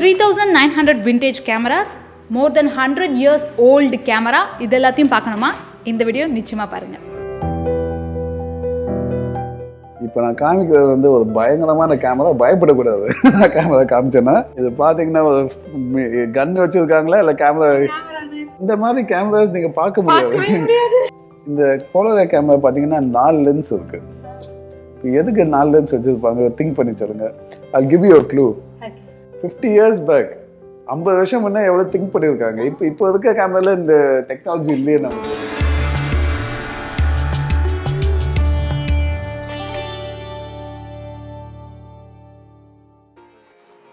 3900 vintage cameras, more than 100 years old camera, இதெல்லாத்தையும் பார்க்கணுமா? இந்த வீடியோ நிச்சயமா பாருங்க. இப்போ நான் காமிக்கிறது வந்து ஒரு பயங்கரமான கேமரா, பயப்படக்கூடாது. கேமரா காமிச்சேன்னா இது பார்த்தீங்கன்னா ஒரு கன் வச்சிருக்காங்களா இல்லை கேமரா, இந்த மாதிரி கேமராஸ் நீங்கள் பார்க்க முடியாது. இந்த போலரா கேமரா பார்த்தீங்கன்னா 4 லென்ஸ் இருக்கு. எதுக்கு 4 லென்ஸ் வச்சிருப்பாங்க திங்க் பண்ணி சொல்லுங்க. I'll give you a clue. 50 years back, 50 வருஷம் முன்னே எவ்வளோ திங்க் பண்ணியிருக்காங்க. இப்போ இருக்க கேமரால இந்த டெக்னாலஜி இல்லையே நமக்கு.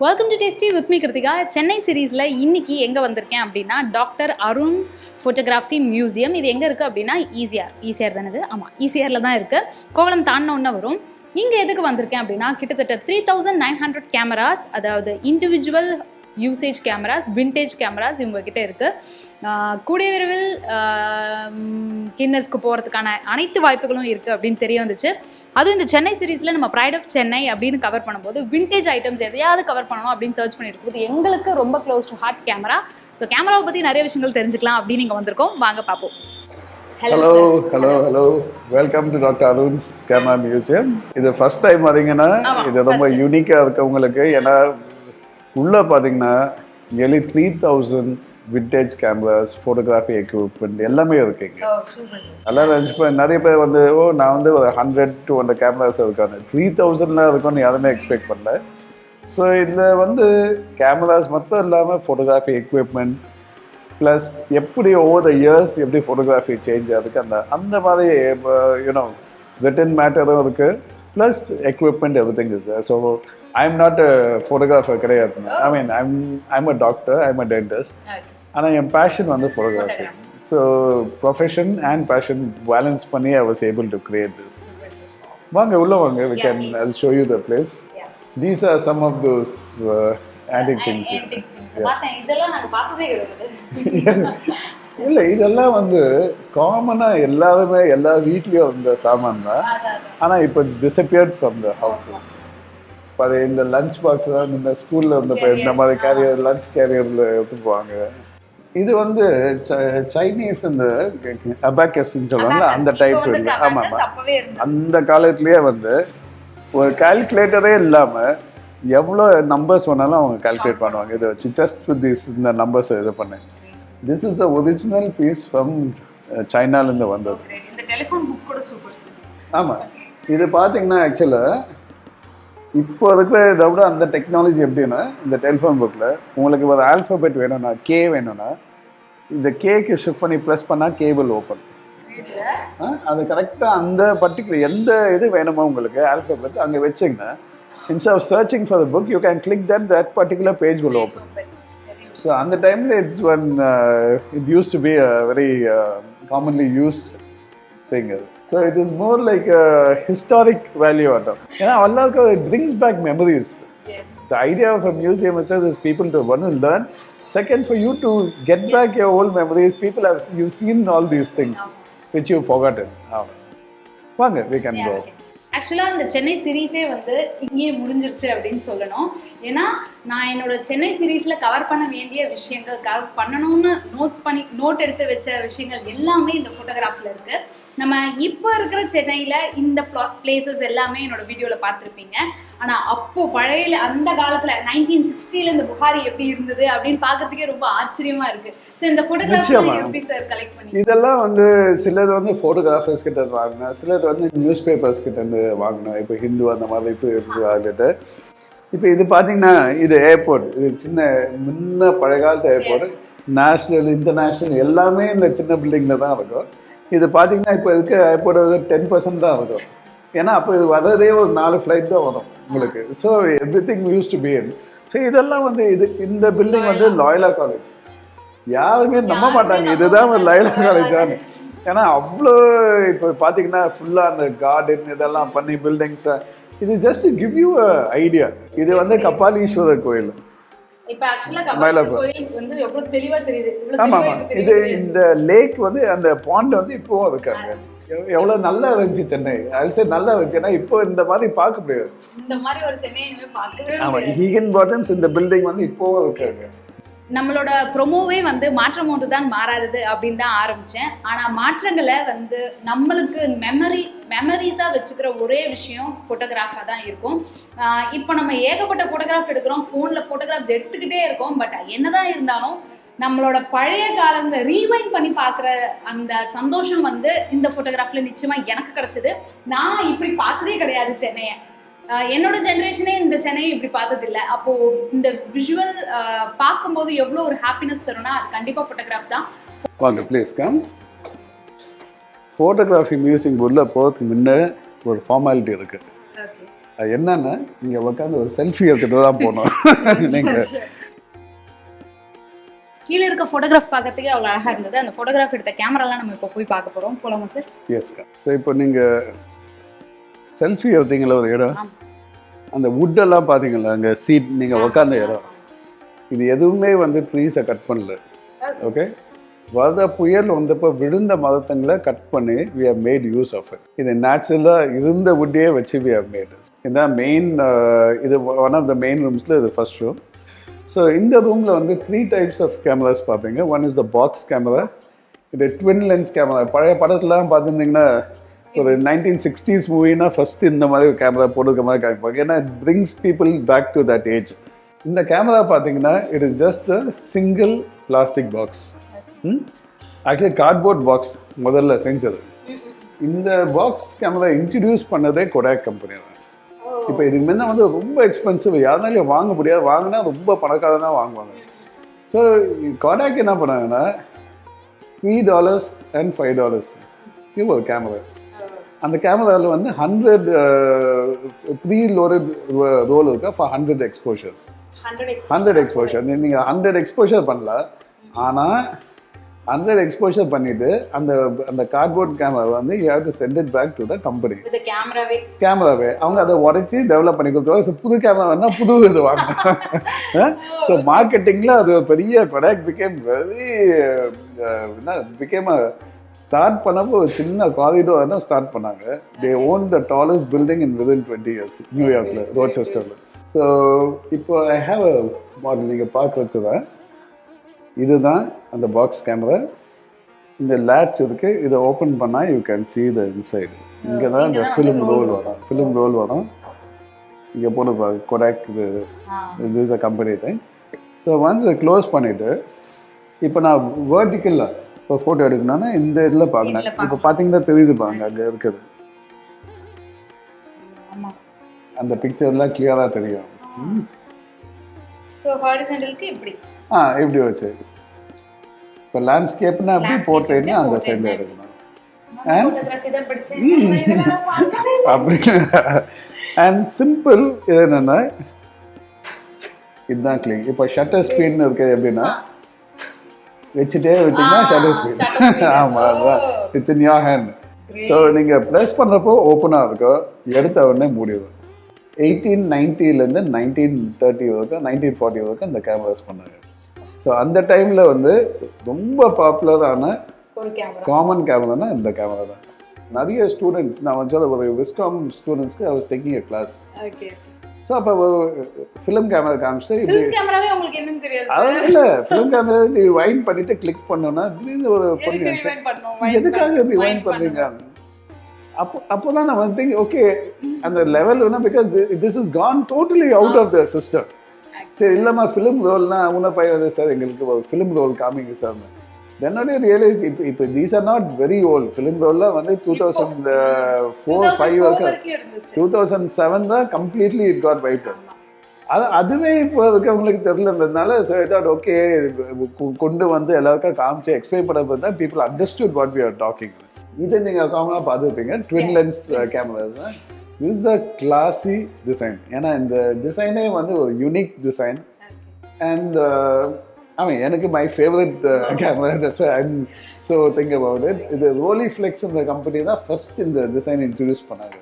Welcome to Tasty with me Krithika. Chennai சீரீஸில் இன்னைக்கு எங்கே வந்திருக்கேன் அப்படின்னா டாக்டர் அருண் ஃபோட்டோகிராஃபி மியூசியம். இது எங்கே இருக்குது அப்படின்னா ஈசிஆர் தானது? ஆமாம், ஈசிஆரில் தான் இருக்குது. கோவளம் தாண்டினோன்னு வரும். இங்கே எதுக்கு வந்திருக்கேன் அப்படின்னா கிட்டத்தட்ட 3900 கேமராஸ், அதாவது individual usage cameras, vintage cameras இவங்ககிட்ட இருக்குது. கூடிய விரைவில் கின்னஸ்க்கு போகிறதுக்கான அனைத்து வாய்ப்புகளும் இருக்குது அப்படின்னு தெரிய வந்துச்சு. அதுவும் இந்த சென்னை சீரீஸில் நம்ம ப்ரைட் ஆஃப் சென்னை அப்படின்னு கவர் பண்ணும்போது விண்டேஜ் ஐட்டம்ஸ் எதையாவது கவர் பண்ணணும் அப்படின்னு சர்ச் பண்ணிட்டு இருக்கும்போது எங்களுக்கு ரொம்ப close to heart camera. So கேமராவை பற்றி நிறைய விஷயங்கள் தெரிஞ்சுக்கலாம் அப்படின்னு நீங்கள் வந்திருக்கோம். வாங்க பார்ப்போம். Hello welcome to doctor Arun's camera museum. இது ஃபர்ஸ்ட் டைம் பார்த்தீங்கன்னா இது ரொம்ப யூனிக்காக இருக்கு உங்களுக்கு. ஏன்னா உள்ளே பார்த்தீங்கன்னா nearly 3000 vintage cameras, photography equipment எல்லாமே இருக்குங்க. எல்லாம் நினச்சிப்பேன் நிறைய பேர் வந்து நான் வந்து ஒரு 100-200 கேமராஸ் இருக்காங்க, 3000 இருக்கும்னு யாருமே எக்ஸ்பெக்ட் பண்ணல. ஸோ இதில் வந்து கேமராஸ் மட்டும் இல்லாமல் ஃபோட்டோகிராஃபி எக்யூப்மெண்ட் ப்ளஸ் எப்படி ஓவர் த இயர்ஸ் எப்படி ஃபோட்டோகிராஃபி சேஞ்ச் ஆகுதுக்கு அந்த மாதிரி யூனோ ரிட்டன் மேட்டரும் இருக்குது. Plus equipment everything is. So I am not a photographer கிடையாது. I mean I'm a doctor, I'm a dentist. ஆனால் என் பேஷன் வந்து photography. So profession and passion balance பண்ணி I was able to create this. வாங்க உள்ள வாங்க, we can I show you the place. These are some of those antique things. இதெல்லாம் நாங்க பார்த்ததே கிடையாது. இல்லை, இதெல்லாம் வந்து காமனாக எல்லாருமே எல்லா வீட்லேயும் இந்த சாமான் தான். ஆனால் இப்போ it's disappeared from the houses. இப்போ இந்த லஞ்ச் பாக்ஸ் தான் இந்த ஸ்கூலில் வந்து இந்த மாதிரி கேரியர், லஞ்ச் கேரியரில் எடுத்து போவாங்க. இது வந்து சைனீஸ் இந்த அபாக்கஸ்ன்னு சொல்லுவாங்க, அந்த டைப் இல்லை. ஆமாம், அந்த காலத்துலேயே வந்து ஒரு கால்குலேட்டரே இல்லாமல் எவ்வளோ நம்பர்ஸ் வேணாலும் அவங்க கால்குலேட் பண்ணுவாங்க. இதை வச்சு ஜஸ்ட் வித் திஸ் இந்த நம்பர்ஸ் இது பண்ணேன். This is the original piece from சைனாலேருந்து வந்தது. ஆமாம், இது பார்த்தீங்கன்னா ஆக்சுவலாக இப்போ இருக்கிற இதை விட அந்த டெக்னாலஜி எப்படின்னா, இந்த டெலிஃபோன் புக்கில் உங்களுக்கு ஒரு ஆல்ஃபபெட் வேணும்னா, கே வேணும்னா இந்த கேக்கு ஷிஃப்ட் பண்ணி ப்ரெஸ் பண்ணால் கேபிள் ஓப்பன். அது கரெக்டாக அந்த பர்டிகுலர் எந்த இது வேணுமோ உங்களுக்கு ஆல்ஃபபெட் அங்கே வச்சிங்கன்னா, instead of searching for the book, you can click that particular page will open. So on the time it used to be a very commonly used thing. So it is more like a historic value at all. It brings back memories. Yes. The idea of a museum itself is people to one and learn. Second, for you to get back your old memories. You've seen all these things which you've forgotten. Vaanga, we can go. ஆக்சுவலாக இந்த சென்னை சீரீஸே வந்து இங்கேயே முடிஞ்சிருச்சு அப்படின்னு சொல்லணும். ஏன்னா நான் என்னோட சென்னை சீரீஸில் கவர் பண்ண வேண்டிய விஷயங்கள், கவர் பண்ணணும்னு நோட் எடுத்து வச்ச விஷயங்கள் எல்லாமே இந்த ஃபோட்டோகிராஃபில் இருக்குது. நம்ம இப்போ இருக்கிற சென்னையில் இந்த பிளேசஸ் எல்லாமே என்னோட வீடியோவில் பார்த்துருப்பீங்க. ஆனால் அப்போது பழைய அந்த காலத்தில் 1960 இந்த புகாரி எப்படி இருந்தது அப்படின்னு பார்க்கறதுக்கே ரொம்ப ஆச்சரியமாக இருக்குது. ஸோ இந்த ஃபோட்டோகிராஃபி எப்படி சார் கலெக்ட் பண்ணி? இதெல்லாம் வந்து சிலது வந்து ஃபோட்டோகிராஃபர்ஸ் கிட்ட வாங்கினேன், சிலது வந்து நியூஸ் பேப்பர்ஸ் கிட்ட இருந்து வாங்கினேன். இப்போ ஹிந்து அந்த மாதிரி இப்போ ஆகிட்டு. இப்போ இது பார்த்தீங்கன்னா இது ஏர்போர்ட், இது சின்ன முன்ன பழைய காலத்து ஏர்போர்ட், நேஷ்னல் இன்டர்நேஷ்னல் எல்லாமே இந்த சின்ன பில்டிங்கில் தான் இருக்கும். இது பார்த்தீங்கன்னா இப்போ இருக்க ஏர்போர்ட் வந்து 10% தான் இருக்கும். ஏன்னா அப்போ இது வரதே ஒரு 4 ஃப்ளைட் தான் வரும் உங்களுக்கு. So every thing use to be in. So இதெல்லாம் வந்து இந்த பில்டிங் வந்து லாயலா காலேஜ். யாருமே நம்ப மாட்டாங்க இதுதான் ஒரு லாயலா காலேஜான்னு. ஏன்னா அவ்வளோ இப்போ பார்த்தீங்கன்னா ஃபுல்லாக அந்த கார்டன் இதெல்லாம் பண்ணி பில்டிங்ஸ். இது just give you a idea. இது வந்து கபாலீஸ்வரர் கோயில். இது இந்த லேக் வந்து அந்த பாண்ட் வந்து இப்போவும் இருக்காங்க. எவ்வளோ நல்லா இருந்துச்சு சென்னை. அல்சே நல்லா இருந்துச்சு. ஏன்னா இப்போ இந்த மாதிரி பார்க்க முடியாது. இந்த மாதிரி ஒரு சென்னை இனிமே பார்க்கவே ஆமாம், ஹீகன் பாட்டம்ஸ் இந்த பில்டிங் வந்து இப்போவும் இருக்காங்க. நம்மளோட ப்ரொமோவே வந்து மாற்றம் ஒன்று தான் மாறாதது அப்படின்னு தான் ஆரம்பித்தேன். ஆனால் மாற்றங்களை வந்து நம்மளுக்கு மெமரிஸாக வச்சுக்கிற ஒரே விஷயம் ஃபோட்டோகிராஃபாக தான் இருக்கும். இப்போ நம்ம ஏகப்பட்ட ஃபோட்டோகிராஃப் எடுக்கிறோம், ஃபோனில் ஃபோட்டோகிராஃப்ஸ் எடுத்துக்கிட்டே இருக்கோம். பட் என்னதான் இருந்தாலும் நம்மளோட பழைய காலங்களை ரீவைண்ட் பண்ணி பார்க்குற அந்த சந்தோஷம் வந்து இந்த ஃபோட்டோகிராஃபில் நிச்சயமாக எனக்கு கிடச்சிது. நான் இப்படி பார்த்ததே கிடையாது சென்னையை. என்னோட ஜென்ரேஷனே இந்த சென்னையை இப்படி பார்த்ததில்லை. அப்போது இந்த விஷுவல் பார்க்கும்போது எவ்வளோ ஒரு ஹாப்பினஸ் தரும்னா அது கண்டிப்பாக ஃபோட்டோகிராஃப் தான். வாங்க ப்ளீஸ் கம். ஃபோட்டோகிராஃபி மியூசியம் உள்ள போகிறதுக்கு முன்னே ஒரு ஃபார்மாலிட்டி இருக்குது. அது என்னன்னா, நீங்கள் உட்காந்து ஒரு செல்ஃபி எடுத்துகிட்டு தான் போகணும். நீங்கள் கீழே இருக்க ஃபோட்டோகிராஃப் பார்க்கறதுக்கே அவ்வளோ அழகாக இருந்தது. அந்த ஃபோட்டோகிராஃப் எடுத்த கேமராலாம் நம்ம இப்போ போய் பார்க்க போகிறோம். போகலாமா சார்? எஸ்க்கா. ஸோ இப்போ நீங்கள் செல்ஃபி எடுத்தீங்களா ஒரு இடம், அந்த வுட்டெல்லாம் பார்த்தீங்களா, அங்கே சீட் நீங்கள் உட்காந்த இடம், இது எதுவுமே வந்து ட்ரீஸை கட் பண்ணல. ஓகே, வத புயல் வந்தப்போ விழுந்த மரத்தங்களை கட் பண்ணி we have made use of it. இது நேச்சுரலாக இருந்த வுட்டையே வச்சு வி ஹவ் மேட். இதுதான் மெயின். இது ஒன் ஆஃப் த மெயின் ரூம்ஸில் இது ஃபர்ஸ்ட் ரூம். ஸோ இந்த ரூமில் வந்து 3 டைப்ஸ் ஆஃப் கேமராஸ் பார்ப்பீங்க. One is the box camera. இது ட்வின் லென்ஸ் கேமரா. பழைய படத்துலாம் பார்த்துருந்தீங்கன்னா ஒரு 1960s மூவினா ஃபர்ஸ்ட் இந்த மாதிரி கேமரா போட்டுருக்க மாதிரி காமிப்பாங்க. ஏன்னா it brings people back to that age. இந்த கேமரா பார்த்தீங்கன்னா it is just a single plastic box. Actually cardboard box முதல்ல செஞ்சது. இந்த பாக்ஸ் கேமரா இன்ட்ரடியூஸ் பண்ணதே கொடாக் கம்பெனி தான். இப்போ இதுக்கு முன்ன வந்து ரொம்ப எக்ஸ்பென்சிவ், யாருனாலையும் வாங்க முடியாது. வாங்கினா ரொம்ப பணக்காரன் தான் வாங்குவாங்க. ஸோ கொடாக் என்ன பண்ணாங்கன்னா $3 and $5 ஒரு கேமரா. அந்த கேமராவில் வந்து 100 ப்ரீ-லோடட் ரோல் இருக்கா ஃபார் 100 எக்ஸ்போஷர்ஸ். 100 எக்ஸ்போஷர் நீங்கள் 100 எக்ஸ்போஷர் பண்ணலாம். ஆனால் 100 எக்ஸ்போஷர் பண்ணிட்டு அந்த அந்த கார்ட்போர்ட் கேமரா வந்து you have to send it back to the company. கேமராவே அவங்க அதை உடைச்சி டெவலப் பண்ணி கொடுத்துருவாங்க. புது கேமரா வேணா புது இது வாங்க. ஸோ மார்க்கெட்டிங்கில் அது ஒரு பெரிய ப்ராடக்ட் பிகேம் ஸ்டார்ட் பண்ணப்போ ஒரு சின்ன காரிடோர் தான் ஸ்டார்ட் பண்ணாங்க. They own the tallest building in within 20 years நியூயார்க்கில், ரோச்செஸ்டரில். ஸோ இப்போ ஐ ஹாவ் அ மாடல் நீங்கள் பார்க்கறதுக்கு தான். இதுதான் அந்த பாக்ஸ் கேமரா. இந்த லேட்ச் இருக்குது. இதை ஓப்பன் பண்ணால் you can see the inside. இங்கே தான் இந்த ஃபிலிம் ரோல் வரும். இங்கே போட்டு கொடாக் இது is a company thing. So once இதை க்ளோஸ் பண்ணிவிட்டு இப்போ நான் வேர்ட்டிக்கலில் இப்போ ஃபோட்டோ எடுக்கணும்னா இந்த இதில் பார்க்கணும். இப்போ பார்த்தீங்கன்னா தெரியுது பாருங்க, அங்கே இருக்குது அந்த பிக்சர்லாம் கிளியராக தெரியும். ஸோ ஹாரிசான்டலுக்கு இப்படி இப்படி வச்சு இப்போ லேண்ட்ஸ்கேப்னா அப்படி போட்டேன்னா அந்த சைடில் எடுக்கணும். அப்படி அண்ட் சிம்பிள். இது என்னென்னா இதுதான் கிளீன். இப்போ ஷட்டர் ஸ்பீட்னு இருக்குது. எப்படின்னா வச்சுட்டே விட்டீங்கன்னா ஷட்டர் ஸ்பீட். ஆமாம், அதுதான் it's in your hand. So நீங்கள் ப்ரெஸ் பண்ணுறப்போ ஓப்பனாக இருக்கும், எடுத்த உடனே மூடிடும். 1890லேருந்து 1930 வரைக்கும் 1940 வரைக்கும் இந்த கேமராஸ் பண்ணாங்க. ஸோ அந்த டைமில் வந்து ரொம்ப பாப்புலரான காமன் கேமரானா இந்த கேமரா தான். நிறைய ஸ்டூடெண்ட்ஸ், நான் வந்து ஒரு விஸ்காம் ஸ்டூடெண்ட்ஸ்க்கு I was taking a class. So அப்போ ஃபிலிம் கேமரா காமிச்சிட்டு அது இல்லை, ஃபிலிம் கேமரா வைண்ட் பண்ணிட்டு கிளிக் பண்ணோன்னா திடீர்னு ஒரு பொண்ணு எதுக்காக இப்படி வைண்ட் பண்ணுறீங்க. அப்போதான் நான் வந்து ஓகே அந்த லெவல் வேணும். Because this is gone totally out of the system. சரி இல்லைம்மா ஃபிலிம் ரோல்னா உன்ன பையன் சார் எங்களுக்கு ஒரு ஃபிலிம் ரோல் காமிங்க சார். தென்னோட ரியலைஸ் இப்போ these are not very old. Film ரோல்லாம் வந்து 2004-5 வரைக்கும் 2007 தான் கம்ப்ளீட்லி இட் காட் வைப். அதுவே இப்போ இருக்கவங்களுக்கு தெரியலன்றதுனால ஓகே கொண்டு வந்து எல்லாருக்கும் காமிச்சு எக்ஸ்பிளைன் பண்ண தான் people understood what we are talking. இதை நீங்கள் காமனாக பார்த்துருப்பீங்க, twin lens cameras. This is a classy design. ஏன்னா இந்த டிசைனே வந்து ஒரு யூனிக் டிசைன். அண்ட் எனக்கு my favourite camera. That's why I'm so think about it. இது ரோலிஃப்ளெக்ஸ் இந்த கம்பெனி தான் ஃபர்ஸ்ட் இந்த டிசைன் இன்ட்ரடியூஸ் பண்ணாங்க.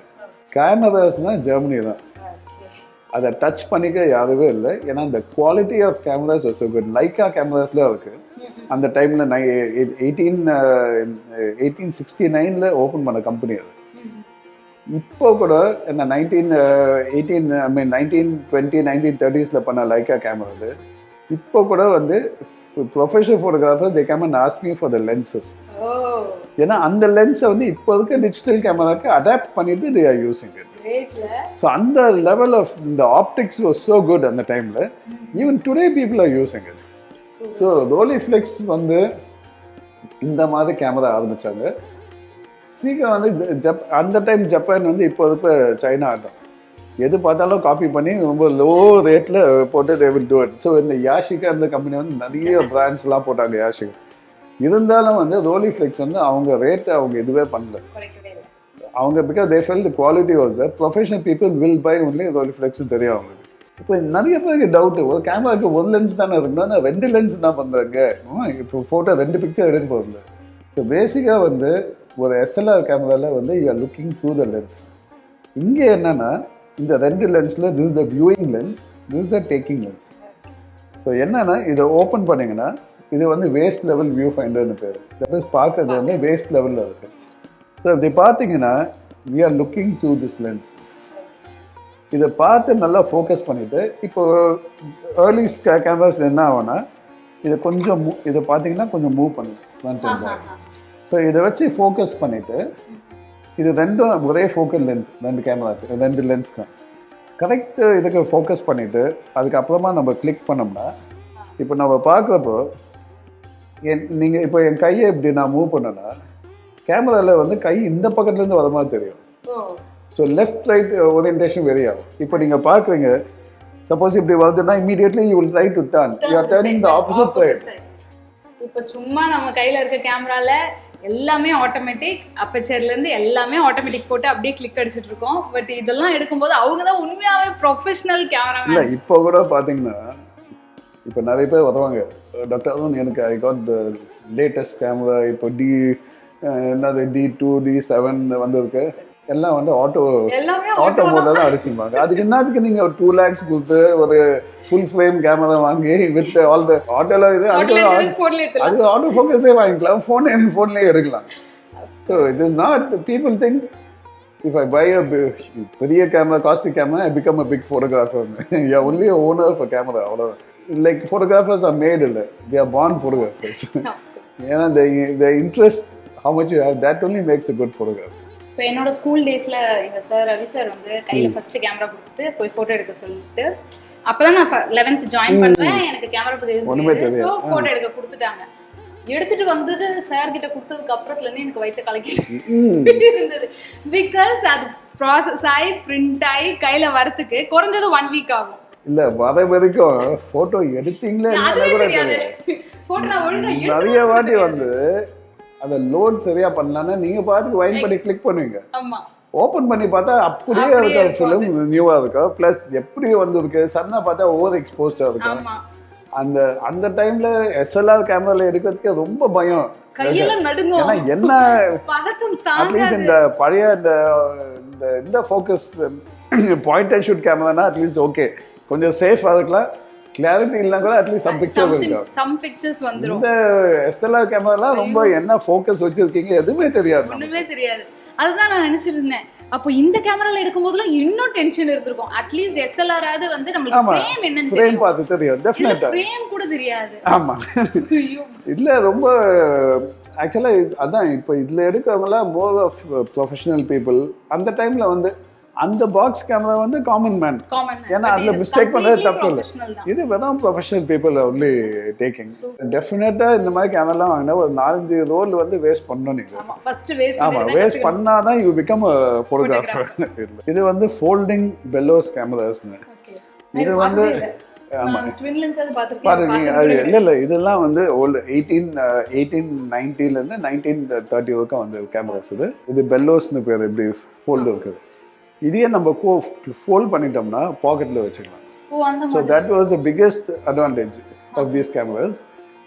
கேமராஸ்னால் ஜெர்மனி தான். அதை டச் பண்ணிக்க யாருமே இல்லை. ஏன்னா இந்த quality of cameras was so good. Leica கேமராஸ்லாம் இருக்கு. அந்த டைமில் 1869 ஓப்பன் பண்ண கம்பெனி அது. இப்போ கூட என்ன 1930s பண்ண லைக்கா கேமரா அது. இப்போ கூட வந்து professional photographer they come and ask me for the lenses. ஏன்னா அந்த லென்ஸை வந்து இப்போ இருக்க டிஜிட்டல் கேமராக்கு அடாப்ட் பண்ணிட்டு they are using it. So அந்த லெவல் ஆஃப் இந்த ஆப்டிக்ஸ் வாஸ் ஸோ குட் அந்த டைமில். Even today people are using it. So Rolleiflex வந்து இந்த மாதிரி கேமரா ஆரம்பித்தாங்க. சீக்கிரம் வந்து அந்த டைம் ஜப்பான் வந்து இப்போ இருக்க சைனா ஆட்டம். எது பார்த்தாலும் காப்பி பண்ணி ரொம்ப லோ ரேட்டில் போட்டு they will do it. So இந்த யாஷிகா அந்த கம்பெனி வந்து நிறைய பிராண்ட்ஸ்லாம் போட்டாங்க யாஷிகா. இருந்தாலும் வந்து ரோலிஃப்ளெக்ஸ் வந்து அவங்க ரேட்டை அவங்க இதுவே பண்ணல அவங்க. Because they fell the quality also professional people will buy only Rolleiflex தெரியும் அவங்களுக்கு. இப்போ நிறைய பேருக்கு டவுட்டு, ஒரு கேமராவுக்கு ஒரு லென்ஸ் தானே இருக்கணும், நான் 2 லென்ஸ் தான் பண்ணுறாங்க. இப்போ ஃபோட்டோ 2 பிக்சர் எடுக்க போகிறதில்ல. ஸோ பேசிக்காக வந்து ஒரு எஸ்எல்ஆர் கேமராவில் வந்து you are looking through the lens. இங்கே என்னென்னா இந்த 2 லென்ஸில் this the viewing lens, this the taking lens. So என்னென்னா இதை ஓப்பன் பண்ணிங்கன்னா இது வந்து வேஸ்ட் லெவல் வியூ ஃபைண்டர்னு பேர். தட் மீன்ஸ் பார்க்கறது வந்து வேஸ்ட் லெவலில் இருக்குது. ஸோ இப்படி பார்த்தீங்கன்னா we are looking through this lens. இதை பார்த்து நல்லா ஃபோக்கஸ் பண்ணிவிட்டு இப்போ ஏர்லி கேமராஸ் என்ன ஆகும்னா இதை கொஞ்சம் இதை பார்த்தீங்கன்னா கொஞ்சம் மூவ் பண்ணும். ஸோ இதை வச்சு ஃபோக்கஸ் பண்ணிவிட்டு இது 2 ஒரே ஃபோக்கல் லென்த் 2 கேமராக்கு 2 லென்ஸ்க்கு கரெக்டு இதுக்கு ஃபோக்கஸ் பண்ணிவிட்டு அதுக்கப்புறமா நம்ம கிளிக் பண்ணோம்னா இப்போ நம்ம பார்க்குறப்போ நீங்கள் இப்போ என் கையை இப்படி நான் மூவ் பண்ணேன்னா கேமராவில் வந்து கை இந்த பக்கத்துலேருந்து வர மாதிரி தெரியும். So left right orientation very ஆகும். இப்போ நீங்கள் பார்க்குறீங்க சப்போஸ் இப்படி வருதுன்னா immediately you will try to turn. You are turning the opposite side. இப்போ சும்மா நம்ம கையில் இருக்க கேமரால எல்லாமே ஆட்டோமேட்டிக், அப்பச்சர்லேருந்து எல்லாமே ஆட்டோமேட்டிக் போட்டு அப்படியே கிளிக் அடிச்சுட்டு இருக்கோம். பட் இதெல்லாம் எடுக்கும்போது அவங்க தான் உண்மையாகவே ப்ரொஃபஷனல் கேமரா. இல்லை இப்போ கூட பார்த்தீங்கன்னா இப்போ நிறைய பேர் வருவாங்க, டாக்டர் அருண் எனக்கு I got the latest camera, இப்போ என்னது D2 D7 வந்திருக்கு, எல்லாம் வந்து ஆட்டோ மோட்ல தான் அடிச்சுப்பாங்க. அதுக்கு என்னதுக்கு நீங்கள் ஒரு 2 lakhs கொடுத்து ஒரு ஃபுல் ஃப்ரேம் கேமரா வாங்கி வித் ஆல் த ஆட்டோல இது அது ஆட்டோ ஃபோக்கஸே வாங்கிக்கலாம், ஃபோன்லேயே எடுக்கலாம். So it is not people think if I buy a பெரிய camera costly camera I become a big photographer. You are only a owner of a camera. Like photographers are made இல்லை, they are born photographers. ஏன்னா the interest how much you have that only makes a good photographer. இப்போ என்னோட school டேஸில் எங்கள் sir Ravi sir வந்து கையில் first camera கொடுத்துட்டு போய் ஃபோட்டோ எடுக்க சொல்லிட்டு, அப்போ தான் நான் 11th ஜாயின் பண்ணுறேன், எனக்கு கேமரா பற்றி தெரியாது. ஸோ ஃபோட்டோ எடுக்க கொடுத்துட்டாங்க. எடுத்துட்டு வந்துட்டு சார் கிட்ட கொடுத்ததுக்கு அப்புறத்துலேருந்து எனக்கு வயிற்று கலக்கிட்டு இருந்தது. பிகாஸ் அது ப்ராசஸ் ஆகி பிரிண்ட் ஆகி கையில் வரத்துக்கு குறைஞ்சது 1 week ஆகும். இல்ல வர வரைக்கும் போட்டோ எடுத்தீங்களே கூட நிறைய வாட்டி வந்து அந்த லோட் சரியா பண்ணலாம்னா நீங்க பாத்துக்கு வைன் பண்ணி கிளிக் பண்ணுவீங்க. ஓபன் பண்ணி பார்த்தா அப்படியே இருக்க ஃபிலிம் நியூவா இருக்கும். பிளஸ் எப்படி வந்திருக்கு சன்னா பார்த்தா ஓவர் எக்ஸ்போஸ்டா இருக்கும். அந்த டைம்ல எஸ்எல்ஆர் கேமரால எடுக்கிறதுக்கு ரொம்ப பயம், கையில நடுங்கும். ஏன்னா என்ன அட்லீஸ்ட் இந்த பழைய இந்த ஃபோக்கஸ் பாயிண்ட் அண்ட் ஷூட் கேமரானா அட்லீஸ்ட் ஓகே கொஞ்சம் சேஃபா இருக்கலாம், கிளாரிட்டி இல்லைனா கூட அட்லீஸ்ட் சம் பிக்சர்ஸ் வந்துரும். இந்த எஸ்எல்ஆர் கேமராலாம் ரொம்ப என்ன ஃபோக்கஸ் வச்சிருக்கீங்க எதுவுமே தெரியாது, ஒண்ணுமே தெரியாது. அதுதான் நான் நினைச்சிட்டு இருந்தேன். அப்போ இந்த கேமரால எடுக்கும் போதுலாம் இன்னும் டென்ஷன் இருந்திருக்கும். அட்லீஸ்ட் எஸ்எல்ஆர் ஆது வந்து நமக்கு ஃப்ரேம் என்னன்னு தெரியும், ஃப்ரேம் பார்த்து தெரியும். டெஃபினட்டா ஃப்ரேம் கூட தெரியாது. ஆமா இல்ல ரொம்ப ஆக்சுவலா அதான் இப்போ இதுல எடுக்கிறவங்கலாம் மோர் ஆஃப் ப்ரொஃபஷனல் பீப்புள். அந்த டைம்ல வந்து அந்த பாக்ஸ் கேமரா வந்து காமன் மேன், ஏன்னா அதுல மிஸ்டேக் பண்றது தப்பு இல்லை. இது வெறும் ப்ரொஃபஷனல் பீப்புள் ஒன்லி டேக்கிங். டெஃபினட்டா இந்த மாதிரி கேமராலாம் வாங்கினா ஒரு 4-5 ரோல் வந்து வேஸ்ட் பண்ணணும் நீங்க. ஆமா வேஸ்ட் பண்ணாதான் யூ பிகம் அ போட்டோகிராஃபர். இது வந்து ஃபோல்டிங் பெல்லோஸ் கேமராஸ்னு. இது வந்து இல்ல இதெல்லாம் வந்து ஓல்டு 1890 இருந்து 1930 வரைக்கும் வந்து கேமராஸ். இது பெல்லோஸ்னு பேர். இப்படி ஃபோல்டு இருக்குது. இதையே நம்ம ஃபோல்ட் பண்ணிட்டோம்னா பாக்கெட்ல வச்சுக்கலாம். So that was the biggest advantage of these cameras.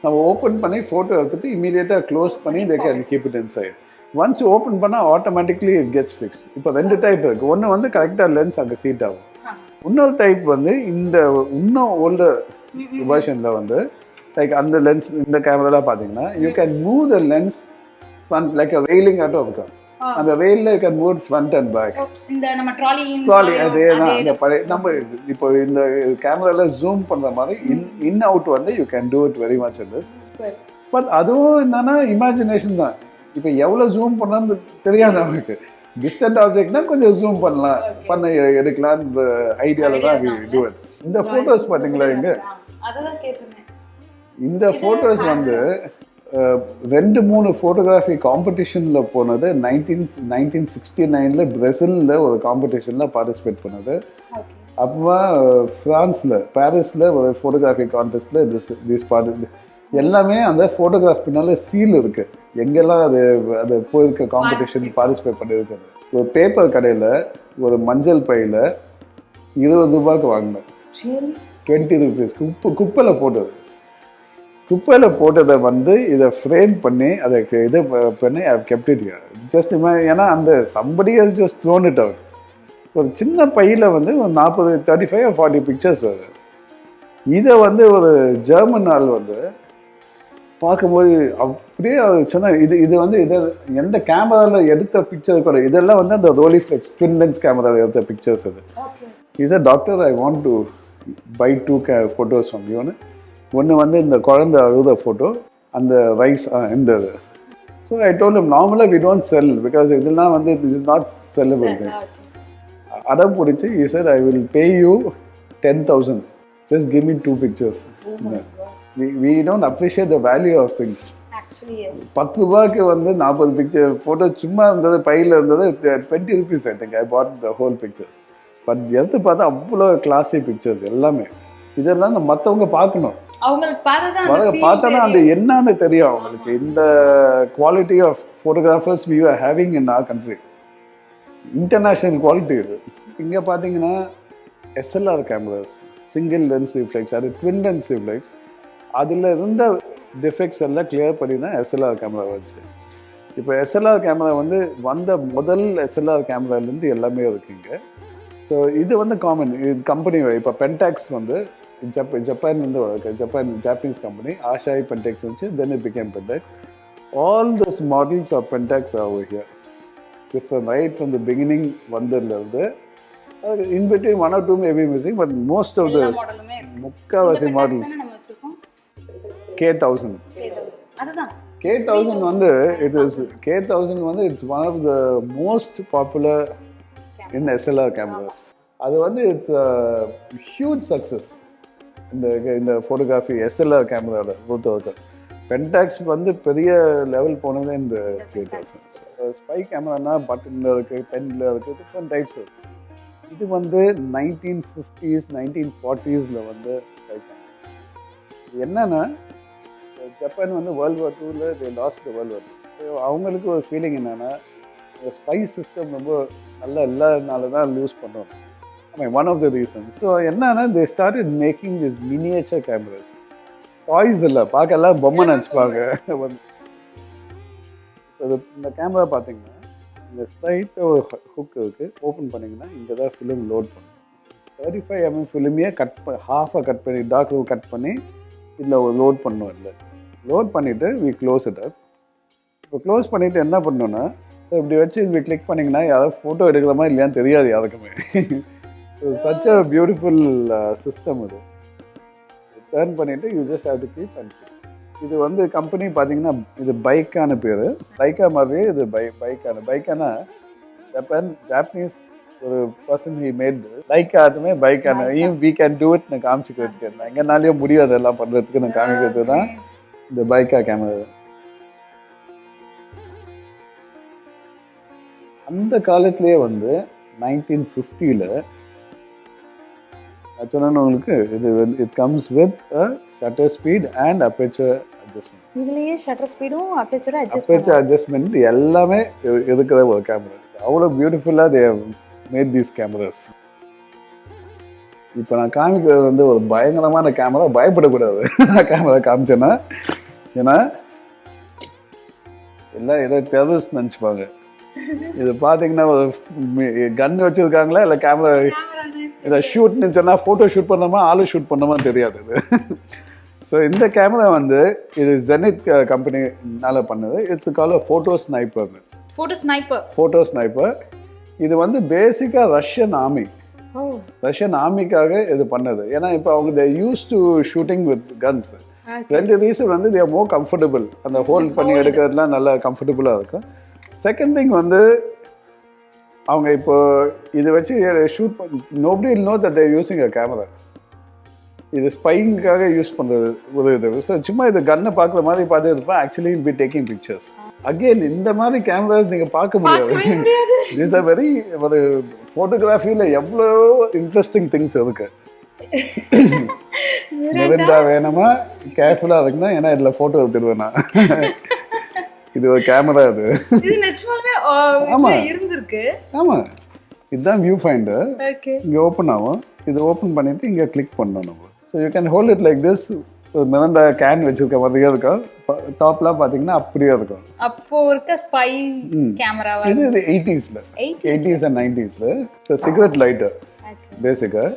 நம்ம ஓப்பன் பண்ணி ஃபோட்டோ எடுத்துட்டு இமீடியட்டாக க்ளோஸ் பண்ணி they can keep it inside. Once open பண்ணால் ஆட்டோமேட்டிக்லி இட் கெட்ஸ் ஃபிக்ஸ்ட். இப்போ 2 டைப் இருக்குது. ஒன்று வந்து கரெக்டாக லென்ஸ் அங்கே சீட் ஆகும், இன்னொரு டைப் வந்து இந்த இன்னும் ஓல்டர் வெர்ஷனில் வந்து லைக் அந்த லென்ஸ் இந்த கேமராலாம் பார்த்தீங்கன்னா you can move the lens front like railing ஆட்டும் இருக்கும். அந்த ரெயிலில் you can move front and back. இந்த நம்ம ட்ராலி அதே தான் அந்த பழைய நம்ம இப்போ இந்த கேமராவில் ஜூம் பண்ணுற மாதிரி இன் அவுட் வந்து you can do it very much இது. பட் அதுவும் என்னன்னா இமேஜினேஷன் தான். இப்போ எவ்வளோ ஜூம் பண்ணான்னு தெரியாது நமக்கு. டிஸ்டன்ட் ஆப்ஜெக்ட்னா கொஞ்சம் ஜூம் பண்ண எடுக்கலாம் ஐடியாவில் தான் டூ இட். இந்த ஃபோட்டோஸ் பார்த்தீங்களா இங்கே இந்த ஃபோட்டோஸ் வந்து 2-3 ஃபோட்டோகிராஃபி காம்படிஷனில் போனது 1969 பிரேசிலில் ஒரு காம்படிஷனில் பார்ட்டிசிபேட் பண்ணது. அப்போ ஃப்ரான்ஸில் பாரிஸில் ஒரு ஃபோட்டோகிராஃபி கான்டெஸ்ட்டில் எல்லாமே அந்த ஃபோட்டோகிராஃப் பின்னால் சீல் இருக்குது. எங்கெல்லாம் அது போயிருக்க காம்படிஷன் பார்ட்டிசிபேட் பண்ணியிருக்காரு. ஒரு பேப்பர் கடையில் ஒரு மஞ்சள் பையில் 20 ரூபாய்க்கு வாங்கினேன். 20 rupees. குப்பையில் போட்டதை வந்து இதை ஃப்ரேம் பண்ணி அதை இது பண்ணி கெப்டிட் ஜஸ்ட் ஏன்னா அந்த somebody has just thrown it out. ஒரு சின்ன பையில் வந்து ஒரு 35 or 40 பிக்சர்ஸ் வருது. இதை வந்து ஒரு ஜெர்மன் ஆள் வந்து பார்க்கும்போது அப்படியே அது சொன்னால் இது வந்து எந்த கேமராவில் எடுத்த பிக்சர் கூட இதெல்லாம் வந்து அந்த ரோலிஃப்ளெக்ஸ் ட்வின் லென்ஸ் கேமராவில் எடுத்த பிக்சர்ஸ் அது. Is a doctor I want to buy 2 photos from யூன்னு. ஒன்று வந்து இந்த குழந்தை அழுத ஃபோட்டோ, அந்த ரைஸ் இந்த இது. ஸோ ஐ டோல்ட் ஹிம் நார்மலாக வி டோன்ட் செல் பிகாஸ் இதெல்லாம் வந்து இட் இஸ் நாட் செல்லபிள். அடம் பிடிச்சி he said I will pay you 10,000 just give me 2 pictures. We don't appreciate the value of things. Actually yes. 10 ரூபாய்க்கு வந்து 40 picture photo சும்மா இருந்தது, பையில் இருந்தது. 20 rupees I think I bought the whole pictures. But எடுத்து பார்த்தா அவ்வளோ கிளாஸி பிக்சர்ஸ் எல்லாமே. இதெல்லாம் மற்றவங்க பார்க்கணும். பார்த்தானா அந்த என்னன்னு தெரியும் அவங்களுக்கு. இந்த quality of photographers we are having in our country. International quality இது. இங்கே பார்த்தீங்கன்னா SLR cameras, single lens reflex, அது ட்வின் லென்ஸ் ரிஃப்ளெக்ஸ், அதில் இருந்த டிஃபெக்ட்ஸ் எல்லாம் கிளியர் பண்ணி தான் எஸ்எல்ஆர் கேமரா வச்சு. இப்போ எஸ்எல்ஆர் கேமரா வந்து வந்த முதல் எஸ்எல்ஆர் கேமராலேருந்து எல்லாமே இருக்குங்க. ஸோ இது வந்து காமன். இது கம்பெனி இப்போ பென்டாக்ஸ் வந்து ஜப்பான்லேருந்து ஜாப்பனீஸ் கம்பெனி ஆஷாய் பென்டாக்ஸ் வந்துச்சு. Then it became Pentax. All this models of Pentax are over here. Different right from the beginning வந்ததுலேருந்து in between 1 or 2 may be missing, but most of the முக்காவாசி models K1000 வந்து K1000 வந்து it's one of the most popular in SLR cameras. அது வந்து it's huge success இந்த photography SLR கேமராவில் பொறுத்தவரைக்கும். பென்டாக்ஸ் வந்து பெரிய லெவல் போனது இந்த K1000. ஸ்பை கேமரானா பட்டனில் இருக்குது, பென்னில் இருக்குது, டிஃப்ரெண்ட் டைப்ஸ் இருக்குது. இது வந்து 1950s 1940s வந்து ஸ்பை கேமரா. இது என்னன்னா ஜப்பான் வந்து வேர்ல்டு வார் 2ல they lost the world war 2. So அவங்களுக்கு ஒரு ஃபீலிங் என்னென்னா ஸ்பை சிஸ்டம் ரொம்ப நல்லா இல்லாததுனால தான் லூஸ் பண்ணோம். One of the reasons. So என்னன்னா they started making this miniature cameras. Toys இல்லை, பார்க்கலாம் பொம்மை நினச்சிப்பாங்க. இந்த கேமரா பார்த்தீங்கன்னா இந்த ஸ்ட்ரைட்டாக ஒரு ஹுக் இருக்குது. ஓப்பன் பண்ணிங்கன்னா இங்கே தான் ஃபிலிம் லோட் பண்ணும். 35 mm ஃபிலிமையே ஹாஃபாக கட் பண்ணி டார்க் ரூம் கட் பண்ணி இதில் லோட் பண்ணோம். இல்லை லோட் பண்ணிவிட்டு வி க்ளோஸ் இட் அப். இப்போ க்ளோஸ் பண்ணிவிட்டு என்ன பண்ணோன்னா இப்படி வச்சு இப்படி கிளிக் பண்ணிங்கன்னா யாராவது ஃபோட்டோ எடுக்கிற மாதிரி இல்லையான்னு தெரியாது யாருக்குமே. சச் அ பியூட்டிஃபுல் சிஸ்டம் இது. டர்ன் பண்ணிவிட்டு you just have to keep and keep. இது வந்து கம்பெனி பார்த்தீங்கன்னா இது பைக்கான பேர். பைக்கா மாதிரியே இது பைக்கானா ஜாப்பனீஸ் ஒரு பர்சன் ஹி மேட் லைக்காட்டுமே பைக்கான வி கேன் டூ இட் நான் காமிச்சிக்கிறதுக்கு. எங்கனாலேயும் முடியும் அதெல்லாம் பண்ணுறதுக்கு நான் காமிக்கிறது தான் இந்த பைக்கா கேமரா. அந்த காலத்திலே வந்து 1950ல் சொன்னா உங்களுக்கு இது it comes with shutter speed and aperture adjustment. இதுலயே ஷட்டர் ஸ்பீடும் அப்பேச்சர் அட்ஜஸ்ட்மெண்ட் எல்லாமே இருக்கிற ஒரு கேமரா. அவ்வளோ பியூட்டிஃபுல்லாக தே மேட் தீஸ் கேமராஸ். இப்போ நான் காமிக்கிறது வந்து ஒரு பயங்கரமான கேமரா. பயப்படக்கூடாது நான் கேமரா காமிச்சேன்னா. ஏன்னா எல்லாம் ஏதோ டெரரிஸ்ட் நினச்சிப்பாங்க. இது பார்த்தீங்கன்னா ஒரு கன் வச்சுருக்காங்களா இல்லை கேமரா இதை ஷூட்னு சொன்னால் ஃபோட்டோ ஷூட் பண்ணோமா ஆளு ஷூட் பண்ணோமா தெரியாது இது. ஸோ இந்த கேமரா வந்து இது ஜெனித் கம்பெனினால பண்ணது. It's call photo sniper. Photo sniper இது வந்து பேசிக்காக ரஷ்யன் ஆர்மிக்காக இது பண்ணது. ஏன்னா இப்போ அவங்க they use to shooting with guns. 2 reason வந்து தே ஆர் மோர் கம்ஃபர்டபுள். அந்த ஹோல்ட் பண்ணி எடுக்கிறதுலாம் நல்லா கம்ஃபர்டபுளாக இருக்கும். செகண்ட் திங் வந்து அவங்க இப்போ இதை வச்சு ஷூட் பண்ணி nobody will know that there using a camera. இது ஸ்பைங்காக யூஸ் பண்ணுறது ஒரு இது. ஸோ சும்மா இது கன்னை பார்க்குற மாதிரி பார்த்து இருப்பேன். Actually will be taking pictures. Again இந்த மாதிரி கேமராஸ் நீங்கள் பார்க்க முடியாது. திஸ் ஆர் வெரி ஒரு ஃபோட்டோகிராஃபியில் எவ்வளோ இன்ட்ரெஸ்டிங் திங்ஸ் இருக்கு. மிரண்டா வேணுமா கேர்ஃபுல்லாக இருக்குன்னா, ஏன்னா இதில் ஃபோட்டோ எடுத்துடுவேன் நான். இது ஒரு கேமரா. இது ஆமாம், இதுதான் வியூ ஃபைண்டர். இங்கே ஓப்பன் ஆகும். இது ஓப்பன் பண்ணிட்டு இங்கே கிளிக் பண்ணணும் நம்ம. So you can hold it like this. ஒரு மிதந்த கேன் வச்சிருக்க மாதிரியே இருக்கும். டாப்லாம் பார்த்தீங்கன்னா அப்படியே இருக்கும். அப்போ இருக்க ஸ்பை கேமரா இது 80s and 90s. So cigarette lighter பேசிக்காக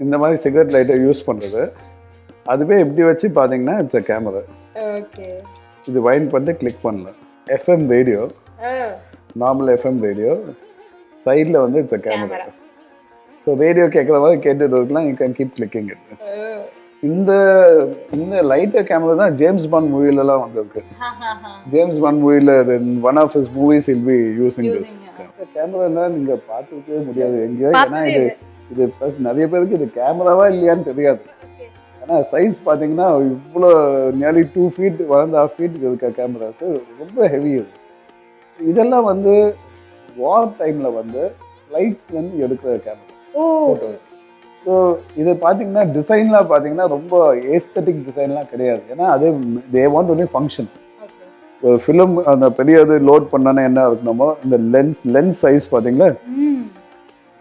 இந்த மாதிரி சிகரெட் லைட்டர் யூஸ் பண்ணுறது. அதுவே இப்படி வச்சு பார்த்தீங்கன்னா இட்ஸ் அ கேமரா. இது வைண்ட் பண்ணிட்டு கிளிக் பண்ணலாம். FM radio, normal FM radio. சைடில் வந்து it's a camera. So radio கேட்குற மாதிரி கேட்டுட்டு இருக்கலாம். You can keep clicking it. இந்த லைட்டர் கேமரா தான் ஜேம்ஸ் பாண்ட் மூவிலலாம் வந்திருக்கு. ஜேம்ஸ் பாண்ட் மூவியில் one of his movies will be using this camera. நீங்கள் பார்த்துக்கவே முடியாது எங்கேயோ. ஏன்னா இது நிறைய பேருக்கு இது கேமராவா இல்லையான்னு தெரியாது. ஏன்னா சைஸ் பார்த்தீங்கன்னா இவ்வளோ நியர்லி 2 feet 1.5 feet இருக்க கேமராஸ் ரொம்ப ஹெவி. இதெல்லாம் வந்து வார் டைமில் வந்து லைட்ஸ்லேருந்து எடுக்கிற கேமரா ஃபோட்டோஸ். ஸோ இது பார்த்தீங்கன்னா டிசைன்லாம் பார்த்தீங்கன்னா ரொம்ப ஏஸ்தட்டிக் டிசைன்லாம் கிடையாது. ஏன்னா அது தே வாண்ட் ஒன்லி ஃபங்க்ஷன். ஒரு ஃபிலிம் அந்த பெரிய இது லோட் பண்ணோன்னா என்ன இருக்கணுமோ இந்த லென்ஸ் சைஸ் பார்த்தீங்களா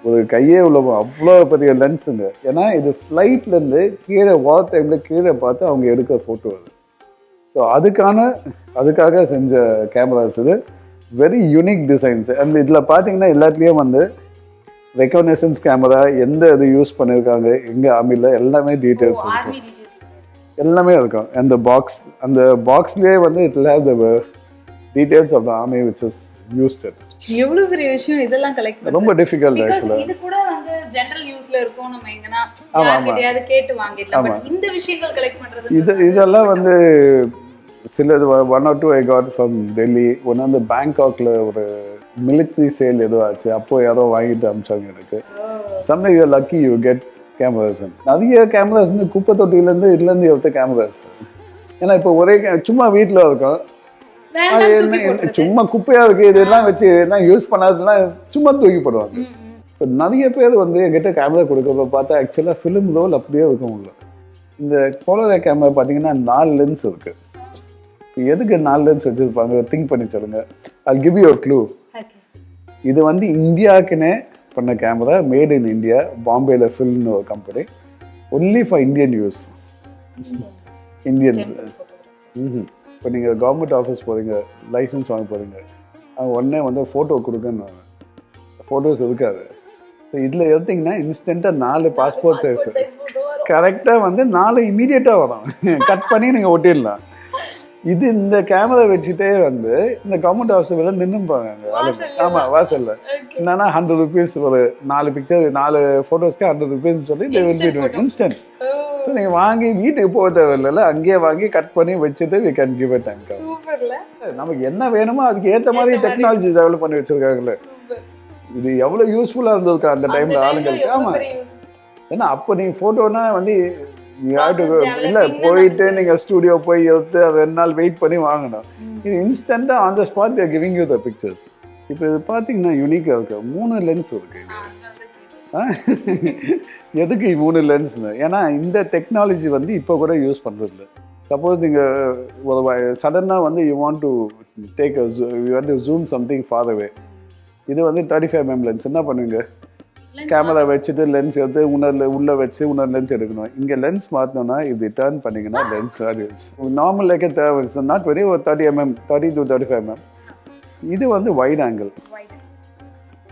ஒரு கையே உள்ளவோ அவ்வளோ பெரிய லென்ஸுங்க. ஏன்னா இது ஃப்ளைட்லேருந்து கீழே வார் டைமில் கீழே பார்த்து அவங்க எடுக்கிற ஃபோட்டோ அது. ஸோ அதுக்காக செஞ்ச கேமராஸ் இது. Very unique designs. அண்ட் இதில் பார்த்தீங்கன்னா எல்லாத்துலேயும் வந்து ரெகக்னைசன்ஸ் கேமரா எந்த இது யூஸ் பண்ணியிருக்காங்க, எங்கே ஆர்மியில் எல்லாமே டீட்டெயில்ஸ் இருக்கும். எல்லாமே இருக்கும். அந்த பாக்ஸ்லேயே வந்து it will have the details of the army which is used. எவ்வளவு பெரிய விஷயம் இதெல்லாம் கலெக்ட் பண்றது. ரொம்ப டிஃபிகல்ட் ஆக்சுவலா. இது கூட வந்து ஜெனரல் யூஸ்ல இருக்கும். நம்ம எங்கனா யார்கிட்டயாவது கேட்டு வாங்கிடலாம். பட் இந்த விஷயங்கள் கலெக்ட் பண்றது இதெல்லாம் வந்து சிலது 1 or 2 I got from Delhi. ஒன்று வந்து பேங்காக்ல ஒரு மிலிட்ரி சேல் ஏதோ ஆச்சு. அப்போ யாரோ வாங்கிட்டு அனுப்பிச்சாங்க எனக்கு. Sometime you are lucky you get cameras. நிறைய கேமராஸ் வந்து குப்பை தொட்டிலேருந்து இதுலேருந்து எடுத்த கேமராஸ். ஏன்னா இப்போ ஒரே சும்மா வீட்டில் இருக்கும், சும்மா குப்பையா இருக்கு, இதெல்லாம் வச்சு எல்லாம் யூஸ் பண்ணாததுலாம் சும்மா தூக்கி போடுவாங்க. இப்போ நிறைய பேர் வந்து என்கிட்ட கேமரா கொடுக்குறப்ப பார்த்தா ஆக்சுவலாக ஃபிலிம் ரோல் அப்படியே இருக்கும் உள்ள. இந்த போலோரா கேமரா பார்த்தீங்கன்னா 4 லென்ஸ் இருக்கு. இப்போ எதுக்கு 4 லென்ஸ் வச்சிருப்பாங்க திங்க் பண்ணி சொல்லுங்க. I'll give you a clue. இது வந்து இந்தியாவுக்குன்னே பண்ண கேமரா, மேட் இன் இந்தியா, பாம்பேல ஃபில்ம்னு ஒரு company. Only for Indian use. Indians. இப்போ நீங்கள் கவர்மெண்ட் ஆஃபீஸ் போகிறீங்க, லைசன்ஸ் வாங்க போகிறீங்க, அவங்க உடனே வந்து ஃபோட்டோ கொடுக்குன்னு ஃபோட்டோஸ் இருக்காது. ஸோ இதில் எடுத்திங்கன்னா இன்ஸ்டண்ட்டாக 4 பாஸ்போர்ட் சைஸ் கரெக்டாக வந்து 4 இமீடியட்டாக வரும். கட் பண்ணி நீங்கள் ஒட்டிடலாம். இது இந்த கேமரா வச்சுட்டே வந்து இந்த கவர்மெண்ட் ஆஃபீஸ் வெளில நின்றுப்பாங்க அங்கே. ஆமாம், வாசலில். என்னன்னா 100 rupees ஒரு 4 பிக்சர் 4 ஃபோட்டோஸ்க்கு 100 rupees சொல்லி they will be doing instant. So நீங்கள் வாங்கி வீட்டுக்கு போக தேவையில்லை, அங்கேயே வாங்கி கட் பண்ணி வச்சுட்டு we can give it time. நமக்கு என்ன வேணுமோ அதுக்கு ஏற்ற மாதிரி டெக்னாலஜி டெவலப் பண்ணி வச்சிருக்காங்களே. இது எவ்வளோ யூஸ்ஃபுல்லாக இருந்திருக்கா அந்த டைமில் ஆளுங்களுக்கு. ஆமாம், ஏன்னா அப்போ நீங்கள் ஃபோட்டோனா வந்து இல்லை போயிட்டு நீங்கள் ஸ்டூடியோ போய் எடுத்து அதை 2 நாள் வெயிட் பண்ணி வாங்கணும். இது இன்ஸ்டண்ட்டாக on the spot they're giving you the pictures. இப்போ இது பார்த்தீங்கன்னா யூனிக்காக இருக்கு. 3 லென்ஸ் இருக்கு. எதுக்கு 3 லென்ஸ்னு? ஏன்னா இந்த டெக்னாலஜி வந்து இப்போ கூட யூஸ் பண்ணுறதில்ல. சப்போஸ் நீங்கள் ஒரு சடனாக வந்து you want to take you want to zoom something far away. இது வந்து 35mm லென்ஸ். என்ன பண்ணுவீங்க? கேமரா வச்சுட்டு லென்ஸ் எடுத்து உள்ள வச்சு இன்னொரு லென்ஸ் எடுக்கணும். இங்கே லென்ஸ் மாற்றினோன்னா இது டேர்ன் பண்ணிங்கன்னா லென்ஸ் நார்மல் லைக்கே தேவை. நாட் வெரி ஒரு 30 to 35mm. இது வந்து வைட் ஆங்கிள்.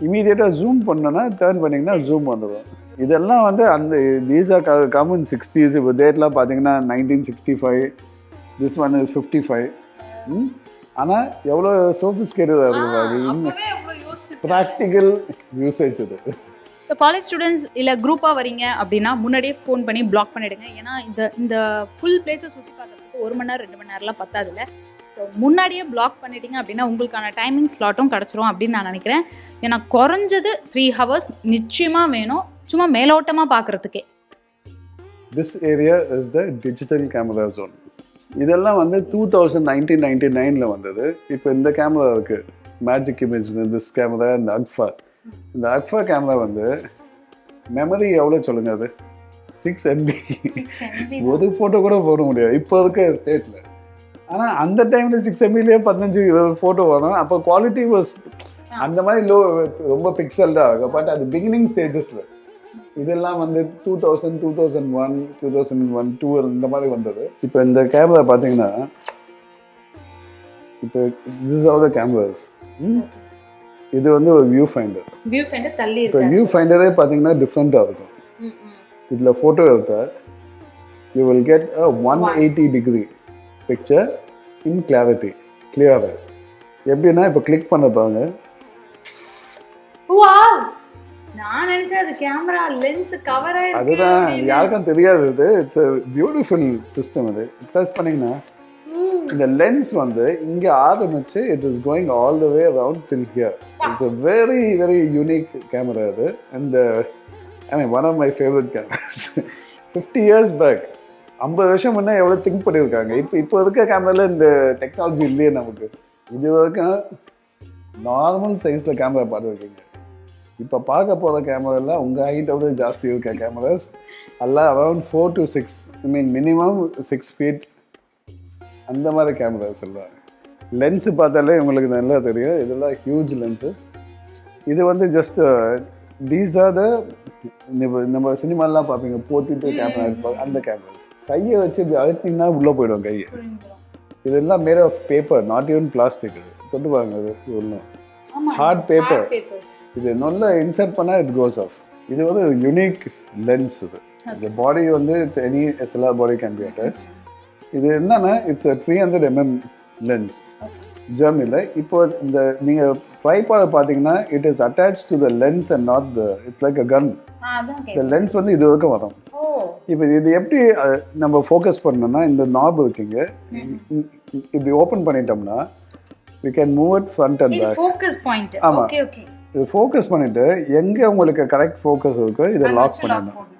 இமீடியட்டாக ஜூம் பண்ணோன்னா டேர்ன் பண்ணிங்கன்னா ஜூம் வந்துடும். இதெல்லாம் வந்து அந்த தீஸ் ஆர் காமன் 60s. இப்போ டேட்லாம் பார்த்தீங்கன்னா 1965, திஸ் ஒன் இஸ் 55. ஆனால் எவ்வளோ சோஃபிஸ்கேட்டடாக இருக்குது, ப்ராக்டிக்கல் யூசேஜ் இது. ஸோ காலேஜ் ஸ்டூடெண்ட்ஸ் இல்லை குரூப்பாக வரீங்க அப்படின்னா முன்னாடியே ஃபோன் பண்ணி பிளாக் பண்ணிவிடுங்க. ஏன்னா இந்த ஃபுல் பிளேஸை சுற்றி பார்க்குறதுக்கு 1 மணி நேரம் 2 மணி நேரம்லாம் பத்தாதுல்ல. ஸோ முன்னாடியே பிளாக் பண்ணிட்டீங்க அப்படின்னா உங்களுக்கான டைமிங் ஸ்லாட்டும் கிடச்சிரும் அப்படின்னு நான் நினைக்கிறேன். ஏன்னா குறைஞ்சது 3 hours நிச்சயமாக வேணும் சும்மா மேலோட்டமாக பார்க்குறதுக்கே. This area is the digital camera zone. இதெல்லாம் வந்து 1999 வந்தது. இப்போ இந்த கேமரா இருக்குது, மேஜிக் இமேஜ், திஸ் கேமரா, இந்த அக்ஃபா. இந்த அக்ஃபா கேமரா வந்து மெமரி எவ்வளோ சொல்லுங்கள், அது 6 MB. ஒரு ஃபோட்டோ கூட போட முடியாது இப்போ இருக்க ஸ்டேட்டில். ஆனால் அந்த டைமில் 6 MBலேயே 15-20 ஃபோட்டோ வரும். அப்போ குவாலிட்டி வாஸ் அந்த மாதிரி ரொம்ப பிக்சல்டாக இருக்கும். பட் அது பிகினிங் ஸ்டேஜஸில். இதெல்லாம் வந்து 2000, 2001, 2002 இந்த மாதிரி வந்தது. இப்போ இந்த கேமரா பார்த்தீங்கன்னா, இப்போ திஸ் ஆர் த கேமராஸ். இது வந்து ஒரு வியூ ஃபைண்டர். தள்ளி இப்போ வியூ ஃபைண்டரே பார்த்தீங்கன்னா டிஃப்ரெண்ட்டாக இருக்கும். இதில் ஃபோட்டோ எடுத்தால் you will get a 180-degree picture in clarity, கிளியராக. எப்படின்னா இப்போ கிளிக் பண்ண பாருங்க. நான் நினைச்சேன் அது கேமரா லென்ஸ் கவர் ஆயிருக்கு. அதுதான் யாருக்கும் தெரியாது. இது இட்ஸ் a பியூட்டிஃபுல் சிஸ்டம். இது ப்ரெஸ் பண்ணீங்கன்னா இந்த லென்ஸ் வந்து இங்க ஆரம்பிச்சு it is going all the way around till here. It's a very very unique camera இது. And I mean one of my favorite cameras. 50 years back, 50 வருஷம் முன்னே எவ்வளோ திங்க் பண்ணியிருக்காங்க. இப்போ இருக்க கேமரால இந்த டெக்னாலஜி இல்லையே நமக்கு. இது வரைக்கும் நார்மல் சைஸில் கேமரா பார்த்துருக்கீங்க. இப்போ பார்க்க போகிற கேமராலாம் உங்கள் ஹைட்டோட ஜாஸ்தி இருக்க கேமராஸ் எல்லாம் around 4 to 6, I mean minimum 6 feet அந்த மாதிரி கேமராஸ் எல்லாம். லென்ஸு பார்த்தாலே உங்களுக்கு நல்லா தெரியும், இதெல்லாம் ஹியூஜ் லென்ஸு. இது வந்து ஜஸ்ட் தீஸ் ஆர் த நம்ம சினிமாலாம் பார்ப்பீங்க போத்திட்டு கேமரா இருப்பாங்க, அந்த கேமராஸ். கையை வச்சு இப்படி அழுத்திங்கன்னா உள்ளே போயிடும் கையை. இதெல்லாம் made of paper, not even plastic. இது தொட்டு பாருங்க, அது ஒன்றும் ஹார்ட் பேப்பர். இது நல்லா இன்சர்ட் பண்ணால் இட் கோஸ் ஆஃப். இது வந்து யுனிக் லென்ஸ். இது பாடி வந்து any SLR body can be attach. இது என்னன்னா இட்ஸ் 300 mm லென்ஸ் ஜெர்மனியில். இப்போ இந்த நீங்கள் ட்ரைபாட் பார்த்தீங்கன்னா it is attach to the lens and not the, it's like a gun. இந்த லென்ஸ் வந்து இது வரைக்கும் வரும். இப்போ இது எப்படி நம்ம ஃபோக்கஸ் பண்ணோம்னா, இந்த நாப் இருக்குங்க, இப்படி ஓப்பன் பண்ணிட்டோம்னா we can move it front and back. Focus point. Okay, okay. இது ஃபோக்கஸ் பண்ணிட்டு எங்கே உங்களுக்கு கரெக்ட் ஃபோக்கஸ் இருக்கோ இதை லாக் பண்ணிடணும்.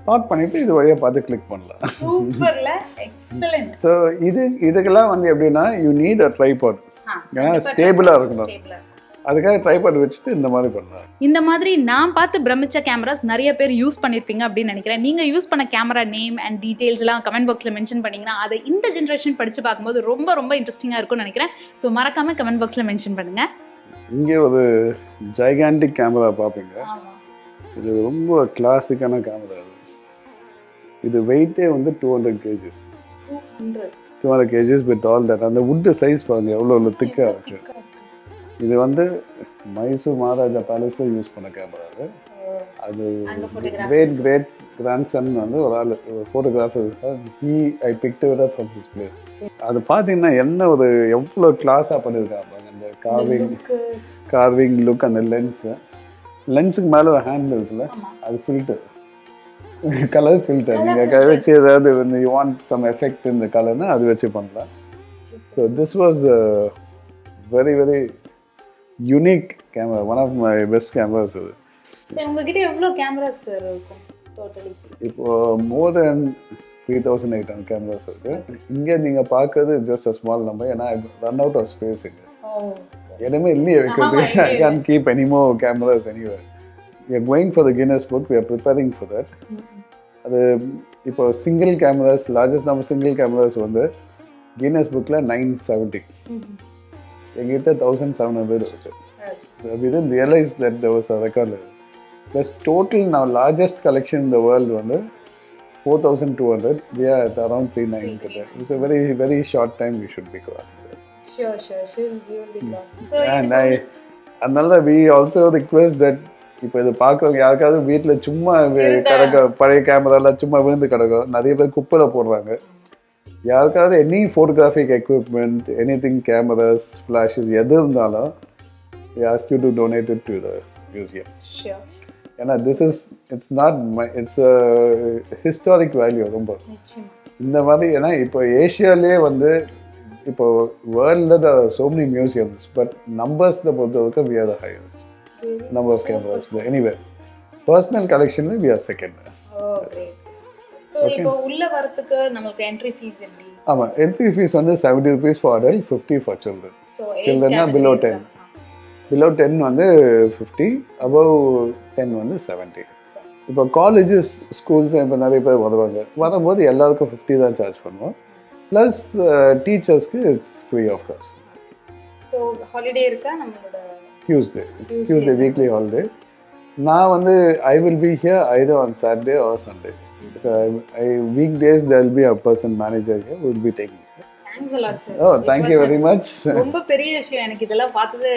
லாக் பண்ணிட்டு இது வழியாக பார்த்து கிளிக் பண்ணலாம். சூப்பர்ல, எக்ஸலென்ட். ஸோ இதுக்கெல்லாம் வந்து எப்படின்னா யூ நீட் அ ட்ரைபாட். ஏன்னா ஸ்டேபிளாக இருக்கணும். அதுக்காக ட்ரைபாட் வச்சுட்டு இந்த மாதிரி பண்ணலாம். இந்த மாதிரி நான் பார்த்து பிரமிச்ச கேமராஸ் நிறைய பேர் யூஸ் பண்ணியிருப்பீங்க அப்படின்னு நினைக்கிறேன். நீங்கள் யூஸ் பண்ண கேமரா நேம் அண்ட் டீட்டெயில்ஸ்லாம் கமெண்ட் பாக்ஸில் மென்ஷன் பண்ணிங்கன்னா அதை இந்த ஜென்ரேஷன் படித்து பார்க்கும்போது ரொம்ப ரொம்ப இன்ட்ரெஸ்டிங்காக இருக்கும்னு நினைக்கிறேன். ஸோ மறக்காமல் கமெண்ட் பாக்ஸில் மென்ஷன் பண்ணுங்கள். இங்கே ஒரு ஜைகாண்டிக் கேமரா பார்ப்பீங்க. இது ரொம்ப கிளாசிக்கான கேமரா. இது வெயிட்டே வந்து 200 kgs. 200 kgs with all that. அந்த வுட்டு சைஸ் பாருங்க எவ்வளோ திக்காக இருக்குது. இது வந்து மைசூர் மகாராஜா பேலஸில் யூஸ் பண்ண கேமரா. அது கிரேட் கிராண்ட்சன் வந்து ஒரு ஆள் photographer sir, I picked it up from his place. அது பார்த்தீங்கன்னா என்ன ஒரு எவ்வளோ கிளாஸாக பண்ணியிருக்காங்க. அந்த கார்விங் லுக், அந்த லென்ஸுக்கு மேலே ஒரு ஹேண்டில் இருக்குல்ல, அது ஃபில்டர், கலர் ஃபில்டர். நீங்கள் வச்சு ஏதாவது வந்து யூ வாண்ட் சம் எஃபெக்ட் இந்த கலர்னா அது வச்சு பண்ணலாம். So this was very very unique camera, one of my best cameras. அது சரி, உங்ககிட்ட எவ்வளோ கேமராஸ் சார் இருக்கும் டோட்டலி? இப்போ மோர் தென் 3800 கேமராஸ் இருக்கு. இங்கே நீங்கள் பார்க்கறது ஜஸ்ட் அ ஸ்மால் நம்பர். ஏன்னா ரன் அவுட் ஆஃப் ஸ்பேஸ். இங்கே இடமே இல்லையே வைக்கிறது. I can keep any more cameras anywhere. we are going for the Guinness book, we are preparing for that. அது இப்போ single cameras, largest number single cameras வந்து Guinness bookல 970. எங்கிட்ட 1700 இருக்கு. So we didn't realize that there was a record level. Plus total now largest collection in the world வந்து 4200. We are at around 3900. It's a very very short time we should be crossing that. Sure. We will be crossing. So and அதனால we also request that இப்போ இது பார்க்குறவங்க யாருக்காவது வீட்டில் சும்மா கிடக்க பழைய கேமராலாம் சும்மா விழுந்து கிடக்கும், நிறைய பேர் குப்பையில் போடுறாங்க. யாருக்காவது any photographic equipment, any thing, cameras, flashes எது இருந்தாலும் we ask you to donate it to the museum. Sure. ஏன்னா it's not it's a historic value ரொம்ப. இந்த மாதிரி ஏன்னா இப்போ ஏஷியாலே வந்து இப்போ வேர்ல்டில் there are so many museums, but நம்பர்ஸில் பொறுத்தவரைக்கும் we are the highest number of cameras anyway. Personal collection we are second. Oh great. So இப்போ உள்ள வரதுக்கு நமக்கு entry fees எப்படி? ஆமா, entry fees வந்து 70 rupees for adult, 50 for children. So children below 10. Below 10 வந்து 50, above 10 வந்து 70. இப்போ காலேஜஸ் ஸ்கூல்ஸ் இப்போ நிறைய பேர் வரும்போது எல்லாருக்கும் 50 தான் சார்ஜ் பண்ணுவோம். ப்ளஸ் டீச்சர்ஸ்க்கு it's free of cost. So holiday இருக்கா நம்மளோட? Tuesday weekly holiday. நான் வந்து I will be here either on Saturday or Sunday. Weekdays there will be a person manager here who will be taking. Thanks a lot, sir. Oh, thank you very much. ரொம்ப பெரிய விஷயம், எனக்கு இதெல்லாம் பார்த்தது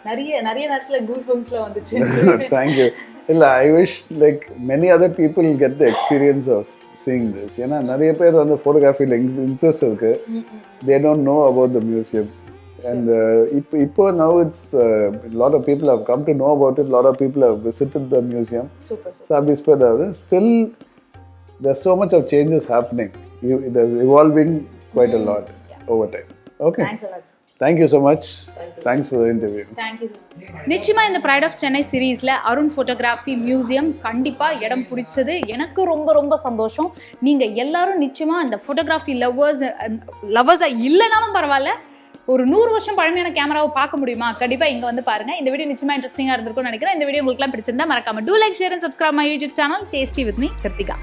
நிறைய நேரத்துல கூஸ் பம்ப்ஸ்ல வந்துச்சு. Thank you. இல்ல, I wish like many other people get the experience of seeing this. ஏன்னா நிறைய பேர் வந்து ஃபோட்டோகிராஃபியில் இன்ட்ரெஸ்ட் இருக்கு, they don't know about the museum. And இப்போ now it's a lot of people have come to know about it, a lot of people have visited the museum. Super. Still there's so much of changes happening. It is evolving quite a lot over time. Okay. Thanks a lot. Thank you so much. Thanks for the interview. Thank you. நிச்சயமா இந்த Pride of Chennai சீரீஸ்ல Arun photography museum கண்டிப்பா இடம் பிடிச்சது எனக்கு ரொம்ப ரொம்ப சந்தோஷம். நீங்க எல்லாரும் நிச்சயமா இந்த ஃபோட்டோகிராஃபி லவர்ஸா இல்லைனாலும் பரவாயில்ல, ஒரு 100 வருஷம் பழமையான கேமராவை பார்க்க முடியுமா, கண்டிப்பா இங்க வந்து பாருங்க. இந்த வீடியோ நிச்சயமா இன்ட்ரெஸ்டிங்கா இருந்திருக்கும்னு நினைக்கிறேன். இந்த வீடியோ உங்களுக்கு பிடிச்சிருந்தா மறக்காம do like, share and subscribe my YouTube channel Tastee with me Kiruthiga.